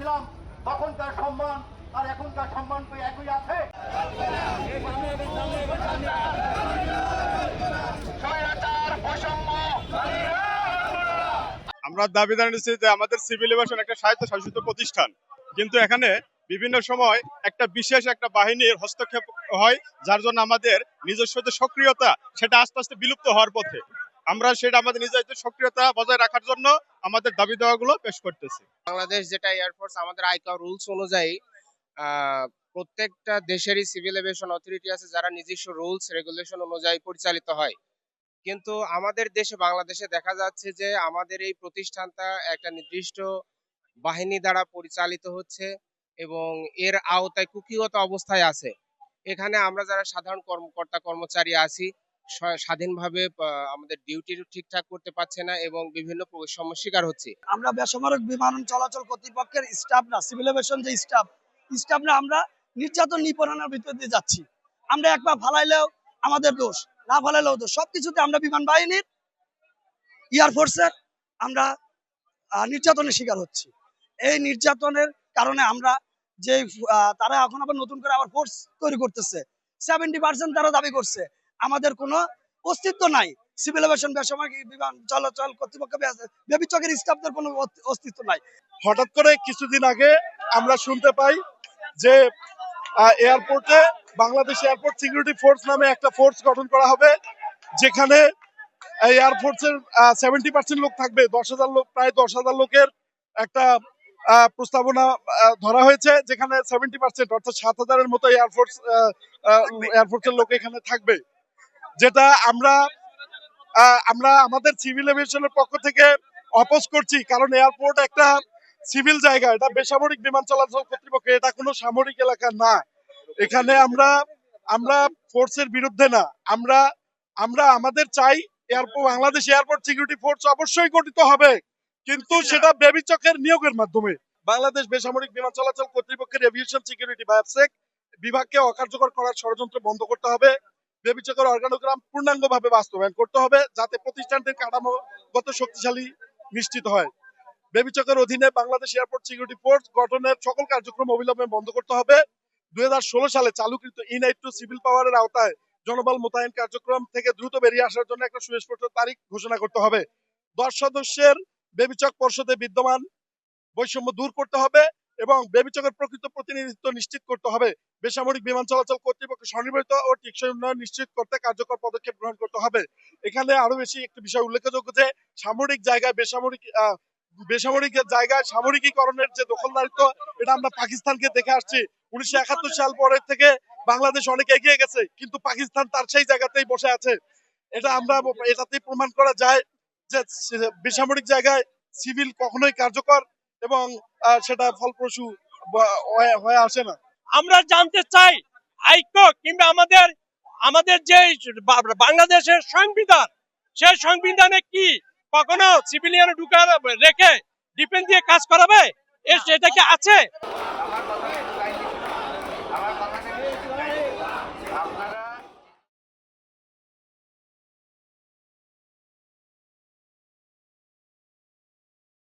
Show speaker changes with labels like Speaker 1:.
Speaker 1: করেছিলাম তখনকার সম্মান আর এখনকার সম্মান তো একই আছে।
Speaker 2: আমরা দাবি জানিয়েছি যে আমাদের সিভিল এভিয়েশন একটা স্বায়ত্তশাসিত প্রতিষ্ঠান, কিন্তু এখানে বিভিন্ন সময় বিশেষ একটা বাহিনীর হস্তক্ষেপ হয়, যার জন্য আমাদের নিজস্ব যে সক্রিয়তা সেটা আস্তে আস্তে বিলুপ্ত হওয়ার পথে। আমরা সেটা আমাদের নিজেদের সক্রিয়তা বজায় রাখার জন্য আমাদের দাবি দেওয়াগুলো পেশ করতেছি।
Speaker 3: বাংলাদেশ যেটা এয়ারফোর্স, আমাদের আইকা রুলস অনুযায়ী প্রত্যেকটা দেশেরই সিভিল এভিয়েশন অথরিটি আছে যারা নিজস্ব রুলস রেগুলেশন অনুযায়ী পরিচালিত হয়। কিন্তু আমাদের দেশে বাংলাদেশে দেখা যাচ্ছে যে আমাদের এই প্রতিষ্ঠানটা একটা নির্দিষ্ট বাহিনী দ্বারা পরিচালিত হচ্ছে এবং এর আওতায় কুক্ষিগত অবস্থায় আছে। এখানে আমরা যারা সাধারণ কর্মকর্তা কর্মচারী আছি স্বাধীনভাবে আমাদের ডিউটি ঠিকঠাক করতে পারছে না এবং বিভিন্ন সমস্যার শিকার হচ্ছে।
Speaker 4: আমরা বেসামরিক বিমান চলাচল কর্তৃপক্ষের স্টাফ না, সিভিল এভিয়েশন যে স্টাফ না, আমরা নির্যাতন নিপীড়নের ভিতর দিয়ে যাচ্ছি। আমরা একবার ফালাইলেও আমাদের দোষ, না ফালাইলেও দোষ, সবকিছুতে আমরা বিমান বাহিনীর এয়ারফোর্সের আমরা নির্যাতনের শিকার হচ্ছি। এই নির্যাতনের কারণে আমরা যে তারা এখন আবার নতুন করে আবার ফোর্স তৈরি করতেছে, 70% তারা দাবি করছে আমাদের কোনো অস্তিত্ব নাই। সিভিল এভিয়েশন বেসামরিক বিমান চলাচল কর্তৃপক্ষ বেবিচকের স্টাফদের কোনো অস্তিত্ব নাই।
Speaker 2: হঠাৎ করে কিছুদিন আগে আমরা শুনতে পাই যে এয়ারপোর্টে বাংলাদেশ এয়ারপোর্ট সিকিউরিটি ফোর্স নামে একটা ফোর্স গঠন করা হবে, যেখানে এয়ারফোর্সের 70% লোক থাকবে। 10,000 লোক, প্রায় 10,000 লোকের একটা প্রস্তাবনা ধরা হয়েছে, যেখানে 70% অর্থাৎ 7,000-এর মতো এয়ারফোর্সের লোক এখানে থাকবে। যেটা আমরা আমাদের সিভিল এভিয়েশনের পক্ষ থেকে অপোজ করছি, কারণ এয়ারপোর্ট একটা সিভিল জায়গা, এটা বেসামরিক বিমান চলাচল কর্তৃপক্ষ, এটা কোনো সামরিক এলাকা না। এখানে আমরা ফোর্সের বিরুদ্ধে না, আমরা আমাদের চাই বাংলাদেশ এয়ারপোর্ট সিকিউরিটি ফোর্স অবশ্যই গঠিত হবে, কিন্তু সেটা বেবিচকের নিয়োগের মাধ্যমে। বাংলাদেশ বেসামরিক বিমান চলাচল কর্তৃপক্ষের এভিয়েশন সিকিউরিটি বা অ্যাবসেক বিভাগকে অকার্যকর করার ষড়যন্ত্র বন্ধ করতে হবে। বেবিচকের অর্গানোগ্রাম পূর্ণাঙ্গভাবে বাস্তবায়ন করতে হবে, যাতে প্রতিষ্ঠানটির কাঠামোগত শক্তিশালী নিশ্চিত হয়। বেবিচকের অধীনে বাংলাদেশ এয়ারপোর্ট সিকিউরিটি ফোর্স গঠনের সকল কার্যক্রম অবিলম্বে বন্ধ করতে হবে। 2016 সালে চালুকৃত E92 সিভিল পাওয়ারের আওতায় জনবল মোতায়েন কার্যক্রম থেকে দ্রুত বেরিয়ে আসার জন্য একটা সুস্পষ্ট তারিখ ঘোষণা করতে হবে। 10 সদস্যের বেবিচক পর্ষদে বিদ্যমান বৈষম্য দূর করতে হবে এবং বেবিচকের প্রকৃত প্রতিনিধিত্ব নিশ্চিত করতে হবে। বেসামরিক বিমান চলাচল কর্তৃপক্ষ স্বনির্ভরিত ও টেকসই উন্নয়ন নিশ্চিত করতে কার্যকর পদক্ষেপ গ্রহণ করতে হবে। এখানে আরো বেশি একটি বিষয় উল্লেখযোগ্য যে সামরিক জায়গায় বেসামরিক জায়গায় সামরিকীকরণের যে দখলদারিত্ব, এটা আমরা পাকিস্তানকে দেখে আসছি। 1971 সাল পরের থেকে বাংলাদেশ অনেক এগিয়ে গেছে, কিন্তু পাকিস্তান তার সেই জায়গাতেই বসে আছে। এটাতেই প্রমাণ করা যায় যে বেসামরিক জায়গায় সিভিল কখনোই কার্যকর এবং সেটা ফলপ্রসূ হয়ে আসে না।
Speaker 5: আমরা জানতে চাই আইকো কিংবা আমাদের যে বাংলাদেশের সংবিধান, সেই সংবিধানে কি কখনো সিভিলিয়ান ঢুকা রেখে ডিফেন্স দিয়ে কাজ করাবে? এটা কি আছে?